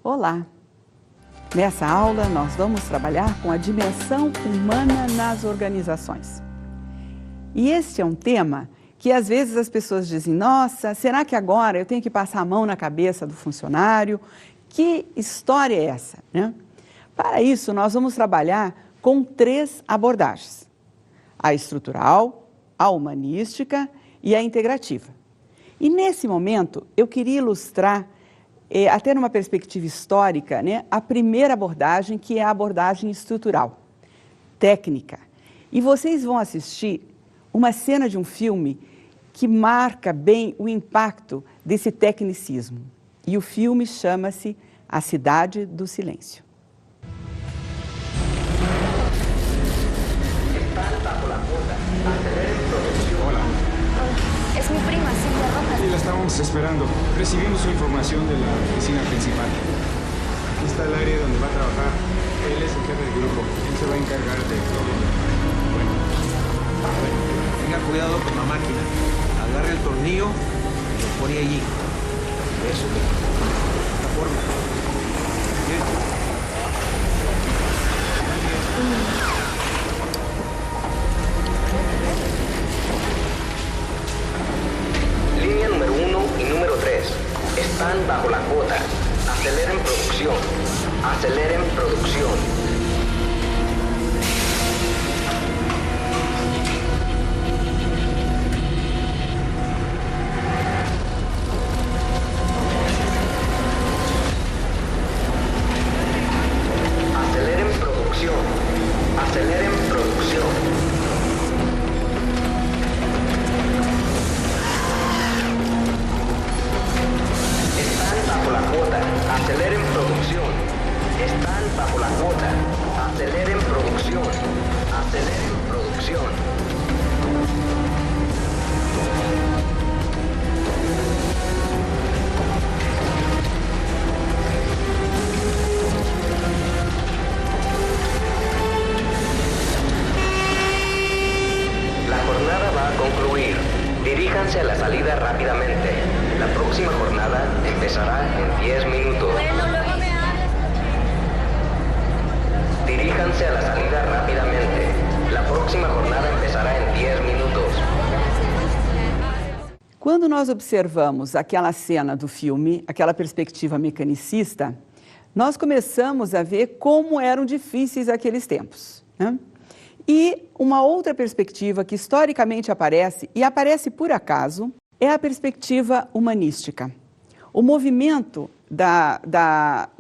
Olá! Nessa aula, nós vamos trabalhar com a dimensão humana nas organizações. E este é um tema que às vezes as pessoas dizem, nossa, será que agora eu tenho que passar a mão na cabeça do funcionário? Que história é essa, né? Para isso, nós vamos trabalhar com 3 abordagens: a estrutural, a humanística e a integrativa. E nesse momento, eu queria ilustrar, até numa perspectiva histórica, né, a primeira abordagem, que é a abordagem estrutural, técnica. E vocês vão assistir uma cena de um filme que marca bem o impacto desse tecnicismo. E o filme chama-se A Cidade do Silêncio. Hola. Es mi prima, Silvia Rojas. Sí, la estábamos esperando. Recibimos su información de la oficina principal. Aquí está el área donde va a trabajar. Él es el jefe del grupo. Él se va a encargar de todo. Bueno. Tenga cuidado con la máquina. Agarre el tornillo y lo pone allí. Eso. De esta forma. Bien. Línea número 1 y número 3 están bajo la cuota. Aceleren producción. Aceleren producción. Aceleren producción. Aceleren producción. Aceleren producción. Están bajo la cuota. Aceleren producción. Aceleren producción. La jornada va a concluir. Diríjanse a la salida rápidamente. La próxima jornada empezará en 10 minutos. Bueno, luego me hablas. Diríjanse a la salida rápidamente. La próxima jornada empezará en 10 minutos. Quando nós observamos aquela cena do filme, aquela perspectiva mecanicista, nós começamos a ver como eram difíceis aqueles tempos, né? E uma outra perspectiva que historicamente aparece, e aparece por acaso, é a perspectiva humanística. O movimento da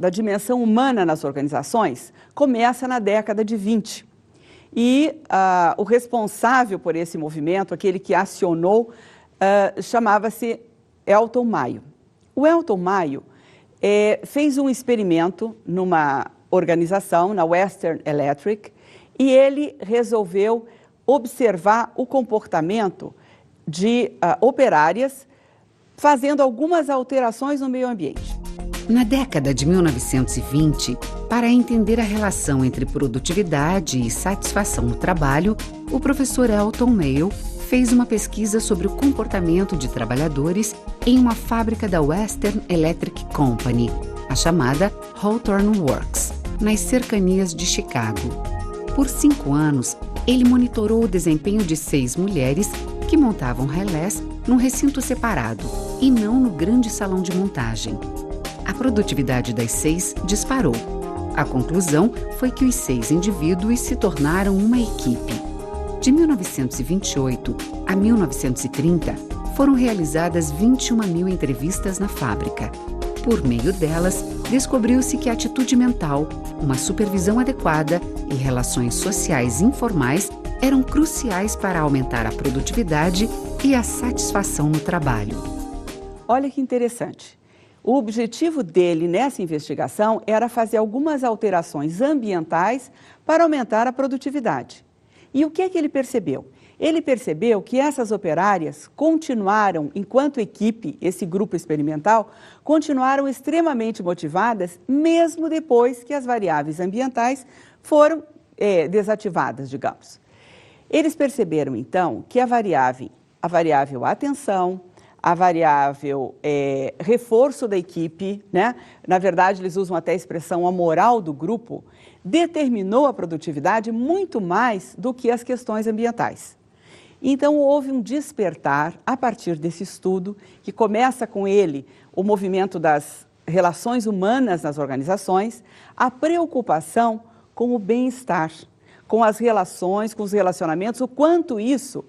dimensão humana nas organizações começa na década de 20. E o responsável por esse movimento, aquele que acionou, chamava-se Elton Mayo. O Elton Mayo fez um experimento numa organização, na Western Electric, e ele resolveu observar o comportamento de operárias fazendo algumas alterações no meio ambiente. Na década de 1920, para entender a relação entre produtividade e satisfação no trabalho, o professor Elton Mayo fez uma pesquisa sobre o comportamento de trabalhadores em uma fábrica da Western Electric Company, a chamada Hawthorne Works, nas cercanias de Chicago. Por 5 anos, ele monitorou o desempenho de 6 mulheres que montavam relés num recinto separado e não no grande salão de montagem. A produtividade das 6 disparou. A conclusão foi que os 6 indivíduos se tornaram uma equipe. De 1928 a 1930, foram realizadas 21.000 entrevistas na fábrica. Por meio delas, descobriu-se que a atitude mental, uma supervisão adequada e relações sociais informais eram cruciais para aumentar a produtividade e a satisfação no trabalho. Olha que interessante. O objetivo dele nessa investigação era fazer algumas alterações ambientais para aumentar a produtividade. E o que é que ele percebeu? Ele percebeu que essas operárias continuaram, enquanto equipe, esse grupo experimental, continuaram extremamente motivadas, mesmo depois que as variáveis ambientais foram desativadas, digamos. Eles perceberam, então, que a variável atenção, a variável reforço da equipe, né? Na verdade, eles usam até a expressão a moral do grupo, determinou a produtividade muito mais do que as questões ambientais. Então, houve um despertar a partir desse estudo, que começa com ele o movimento das relações humanas nas organizações, a preocupação com o bem-estar, com as relações, com os relacionamentos, o quanto isso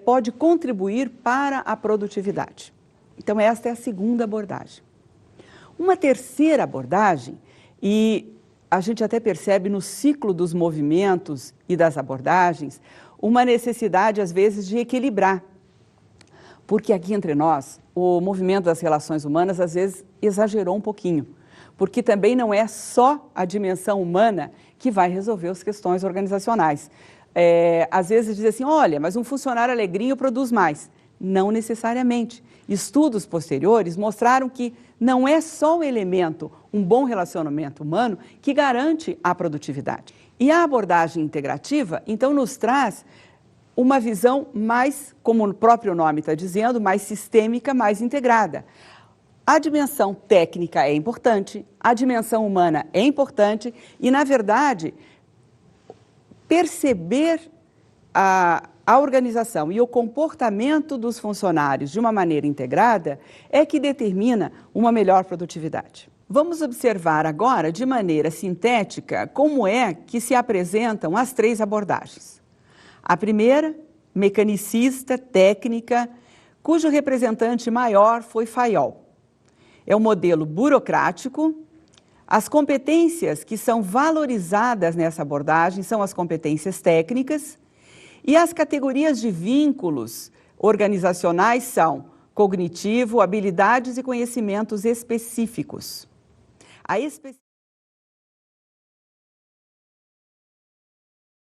pode contribuir para a produtividade. Então, esta é a segunda abordagem. Uma terceira abordagem, e a gente até percebe no ciclo dos movimentos e das abordagens, uma necessidade, às vezes, de equilibrar. Porque aqui entre nós, o movimento das relações humanas, às vezes, exagerou um pouquinho. Porque também não é só a dimensão humana que vai resolver as questões organizacionais. Às vezes diz assim, olha, mas um funcionário alegrinho produz mais. Não necessariamente. Estudos posteriores mostraram que não é só o elemento, um bom relacionamento humano, que garante a produtividade. E a abordagem integrativa, então, nos traz uma visão mais, como o próprio nome está dizendo, mais sistêmica, mais integrada. A dimensão técnica é importante, a dimensão humana é importante e, na verdade, perceber a organização e o comportamento dos funcionários de uma maneira integrada é que determina uma melhor produtividade. Vamos observar agora, de maneira sintética, como é que se apresentam as três abordagens. A primeira, mecanicista, técnica, cujo representante maior foi Fayol. É um modelo burocrático. As competências que são valorizadas nessa abordagem são as competências técnicas e as categorias de vínculos organizacionais são cognitivo, habilidades e conhecimentos específicos.